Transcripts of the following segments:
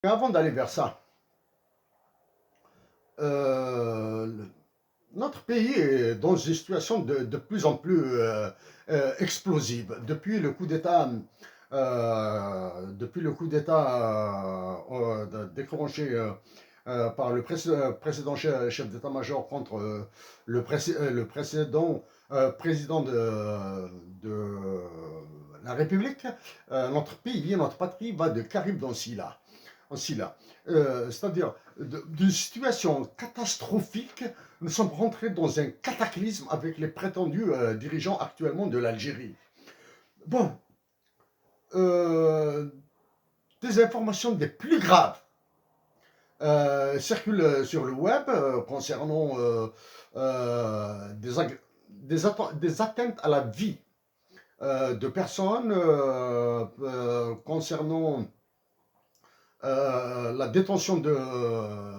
Mais avant d'aller vers ça, le notre pays est dans une situation de plus en plus, explosive. Depuis le coup d'État, déclenché, par le précédent chef d'état-major contre, le précédent, président de la République, notre pays, notre patrie va de Carib dans Scylla. Aussi là. C'est-à-dire, d'une situation catastrophique, nous sommes rentrés dans un cataclysme avec les prétendus dirigeants actuellement de l'Algérie. Bon, euh, des informations des plus graves circulent sur le web concernant des atteintes à la vie de personnes, concernant la détention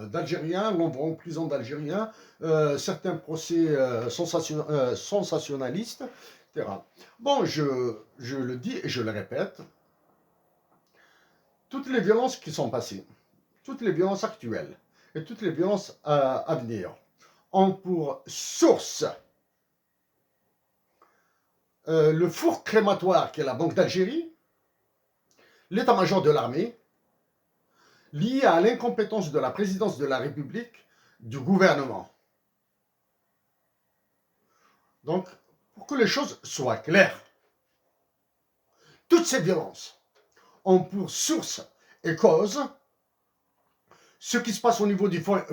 d'Algériens, l'envoi en prison d'Algériens, certains procès sensationnalistes, etc. Bon, je le dis et je le répète, toutes les violences qui sont passées, toutes les violences actuelles et toutes les violences à venir ont pour source le four crématoire qui est la Banque d'Algérie, l'état-major de l'armée, lié à l'incompétence de la présidence de la République, du gouvernement. Donc, pour que les choses soient claires, toutes ces violences ont pour source et cause ce qui se passe au niveau du fer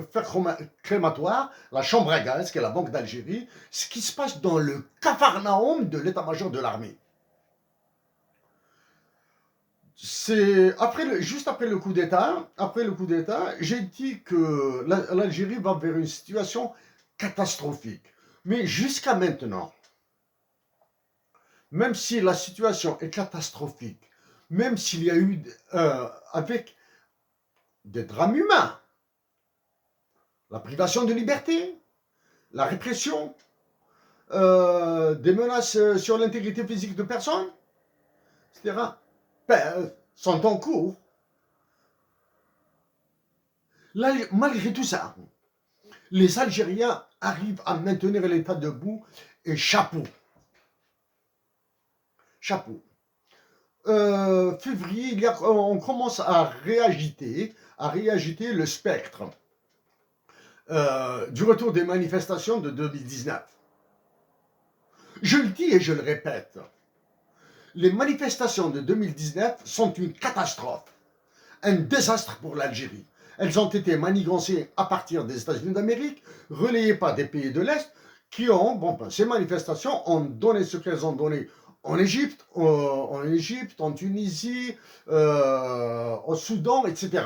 crématoire, la chambre à gaz, qui est la Banque d'Algérie, ce qui se passe dans le capharnaüm de l'état-major de l'armée. Juste après le coup d'État, j'ai dit que l'Algérie va vers une situation catastrophique. Mais jusqu'à maintenant, même si la situation est catastrophique, même s'il y a eu, avec des drames humains, la privation de liberté, la répression, des menaces sur l'intégrité physique de personnes, etc., sont en cours. Là, malgré tout ça, les Algériens arrivent à maintenir l'État debout et chapeau. Chapeau. Février, on commence à réagiter le spectre du retour des manifestations de 2019. Je le dis et je le répète, les manifestations de 2019 sont une catastrophe, un désastre pour l'Algérie. Elles ont été manigancées à partir des États-Unis d'Amérique, relayées par des pays de l'Est, qui ont, ces manifestations ont donné ce qu'elles ont donné en Égypte, en Tunisie, au Soudan, etc.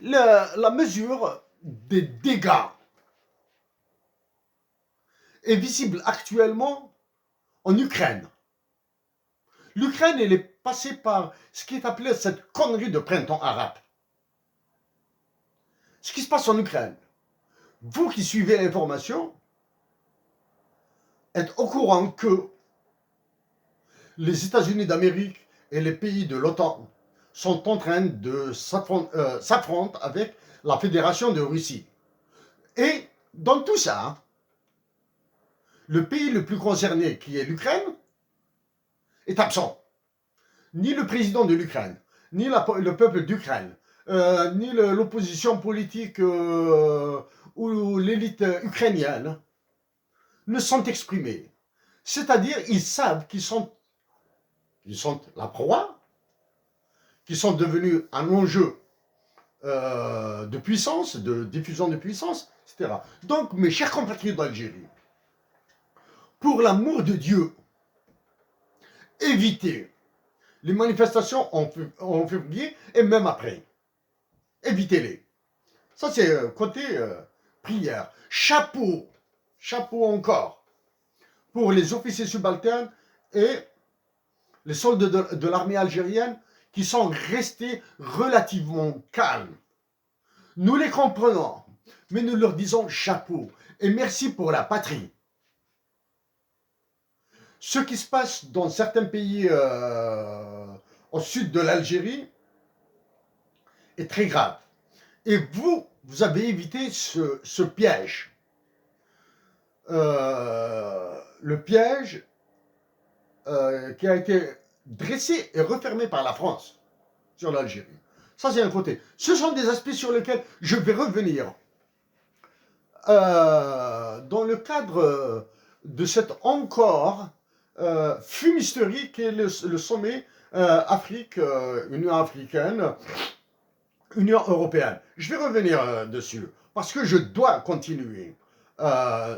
La mesure des dégâts est visible actuellement en Ukraine. L'Ukraine, elle est passée par ce qui est appelé cette connerie de printemps arabe. Ce qui se passe en Ukraine, vous qui suivez l'information, êtes au courant que les États-Unis d'Amérique et les pays de l'OTAN sont en train de s'affronter avec la Fédération de Russie. Et dans tout ça, le pays le plus concerné, qui est l'Ukraine, est absent. Ni le président de l'Ukraine, ni le peuple d'Ukraine, ni l'opposition politique ou l'élite ukrainienne ne sont exprimés. C'est-à-dire, ils savent qu'ils sont la proie, qu'ils sont devenus un enjeu de puissance, de diffusion de puissance, etc. Donc, mes chers compatriotes d'Algérie, pour l'amour de Dieu, évitez les manifestations en février et même après. Évitez-les. Ça, c'est côté prière. Chapeau, chapeau encore pour les officiers subalternes et les soldats de l'armée algérienne qui sont restés relativement calmes. Nous les comprenons, mais nous leur disons chapeau et merci pour la patrie. Ce qui se passe dans certains pays au sud de l'Algérie est très grave. Et vous avez évité ce piège. Le piège qui a été dressé et refermé par la France sur l'Algérie. Ça, c'est un côté. Ce sont des aspects sur lesquels je vais revenir dans le cadre de cette encore fumisterie qui est le sommet Afrique, Union africaine, Union européenne. Je vais revenir dessus parce que je dois continuer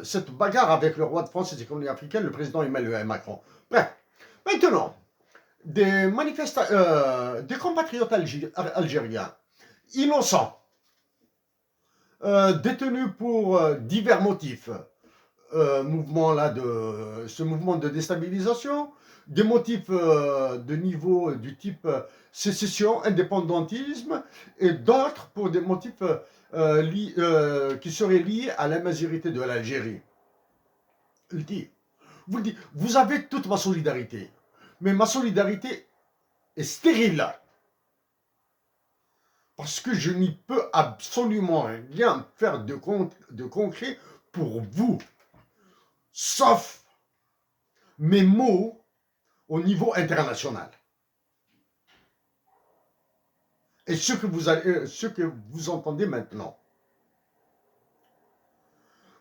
cette bagarre avec le roi de France et ses colonies africaines, le président Emmanuel Macron. Bref, maintenant, des compatriotes algériens innocents, détenus pour divers motifs, ce mouvement de déstabilisation, des motifs de niveau du type sécession, indépendantisme, et d'autres pour des motifs qui seraient liés à l'immaturité de l'Algérie. Vous avez toute ma solidarité, mais ma solidarité est stérile. Parce que je n'y peux absolument rien faire de concret pour vous. Sauf mes mots au niveau international. Et ce que vous entendez maintenant.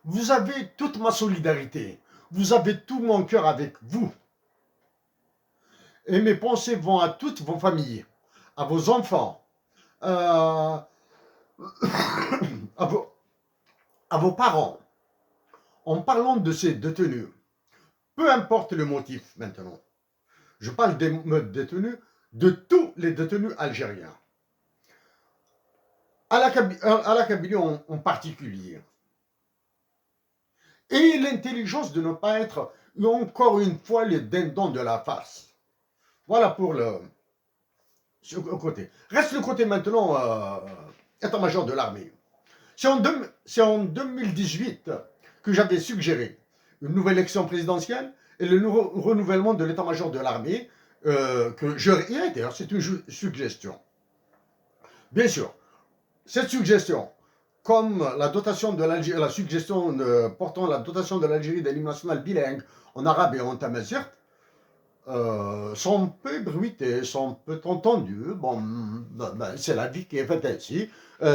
Vous avez toute ma solidarité. Vous avez tout mon cœur avec vous. Et mes pensées vont à toutes vos familles, à vos enfants, à vos parents. En parlant de ces détenus, peu importe le motif maintenant, je parle des détenus, de tous les détenus algériens, à la Kabylie en particulier, et l'intelligence de ne pas être encore une fois les dindons de la farce. Voilà pour le côté. Reste le côté maintenant état-major de l'armée. C'est en 2018 que j'avais suggéré une nouvelle élection présidentielle et le renouvellement de l'état-major de l'armée que je réitère, c'est une suggestion. Bien sûr, cette suggestion, comme la dotation de l'Algérie, la suggestion portant la dotation de l'Algérie d'un hymne national bilingue en arabe et en tamazight, sont peu bruitées, sont peu entendues. Bon, c'est la vie qui est faite ainsi.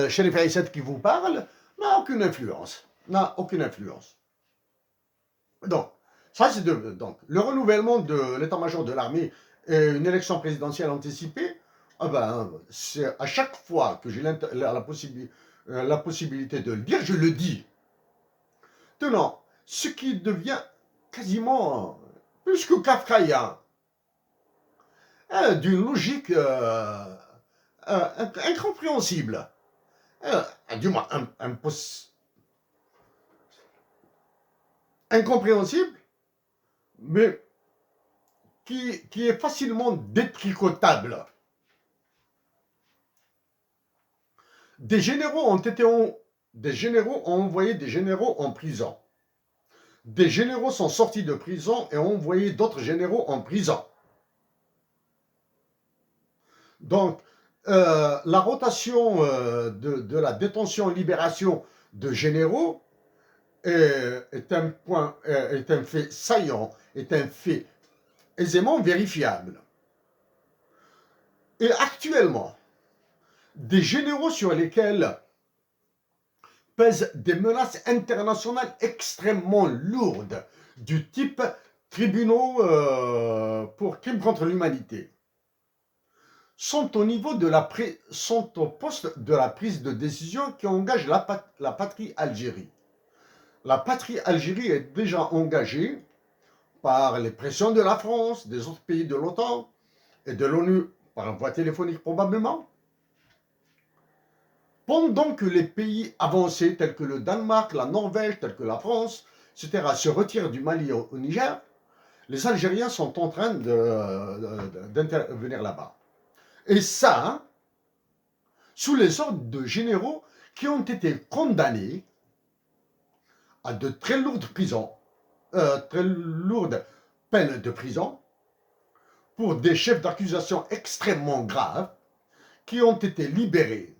Chérif Aïssat qui vous parle n'a aucune influence. Donc, ça c'est donc le renouvellement de l'état-major de l'armée et une élection présidentielle anticipée. C'est à chaque fois que j'ai la possibilité de le dire, je le dis. Tenant, ce qui devient quasiment plus que kafkaïen, d'une logique incompréhensible, du moins incompréhensible, mais qui est facilement détricotable. Des généraux ont envoyé des généraux en prison. Des généraux sont sortis de prison et ont envoyé d'autres généraux en prison. Donc, la rotation de la détention-libération de généraux est un fait saillant, est un fait aisément vérifiable. Et actuellement, des généraux sur lesquels pèsent des menaces internationales extrêmement lourdes, du type tribunaux pour crimes contre l'humanité, sont au poste de la prise de décision qui engage la patrie Algérie. La patrie Algérie est déjà engagée par les pressions de la France, des autres pays de l'OTAN et de l'ONU par voie téléphonique probablement. Pendant que les pays avancés tels que le Danemark, la Norvège, tels que la France, etc., se retirent du Mali au Niger, les Algériens sont en train d'intervenir là-bas. Et ça, sous les ordres de généraux qui ont été condamnés à de très lourdes peines de prison pour des chefs d'accusation extrêmement graves qui ont été libérés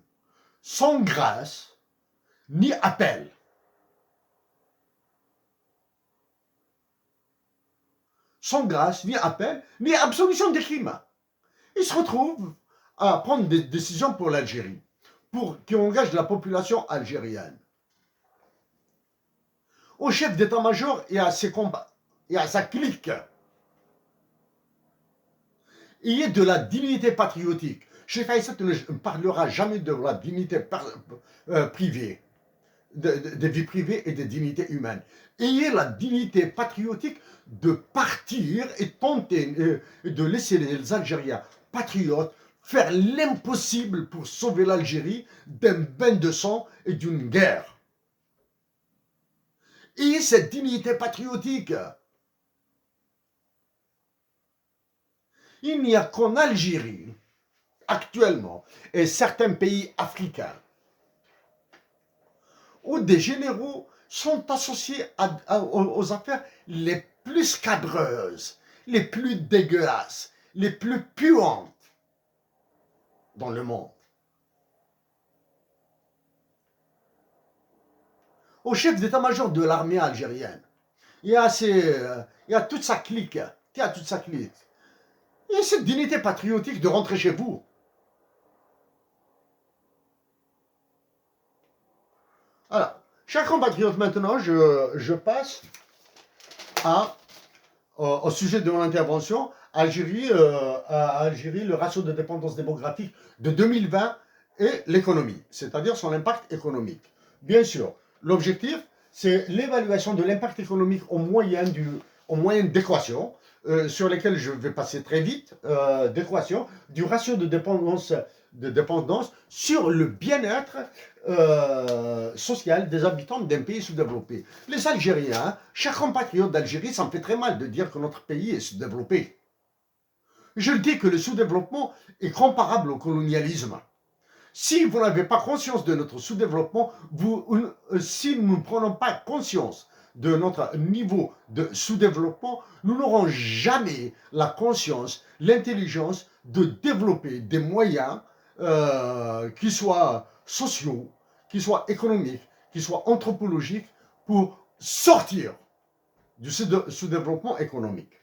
sans grâce ni appel. Sans grâce ni appel, ni absolution des crimes. Ils se retrouvent à prendre des décisions pour l'Algérie, qui engagent la population algérienne. Au chef d'état-major et à ses combats, et à sa clique, il y a de la dignité patriotique. Cheikh Aïssat ne parlera jamais de la dignité privée, des vies privées et des dignités humaines. Il y a la dignité patriotique de partir et tenter de laisser les Algériens patriotes faire l'impossible pour sauver l'Algérie d'un bain de sang et d'une guerre. Et cette dignité patriotique, il n'y a qu'en Algérie, actuellement, et certains pays africains, où des généraux sont associés aux affaires les plus scabreuses, les plus dégueulasses, les plus puantes dans le monde. Au chef d'état-major de l'armée algérienne, il y a toute sa clique, il y a cette dignité patriotique de rentrer chez vous. Alors, chers compatriotes, maintenant, je passe au sujet de mon intervention. Algérie, le ratio de dépendance démographique de 2020 et l'économie, c'est-à-dire son impact économique. Bien sûr, l'objectif, c'est l'évaluation de l'impact économique au moyen d'équations, sur lesquelles je vais passer très vite, d'équations du ratio de dépendance sur le bien-être social des habitants d'un pays sous-développé. Les Algériens, chers compatriotes d'Algérie, ça me fait très mal de dire que notre pays est sous-développé. Je dis que le sous-développement est comparable au colonialisme. Si vous n'avez pas conscience de notre sous-développement, si nous ne prenons pas conscience de notre niveau de sous-développement, nous n'aurons jamais la conscience, l'intelligence de développer des moyens qui soient sociaux, qui soient économiques, qui soient anthropologiques pour sortir du sous-développement économique.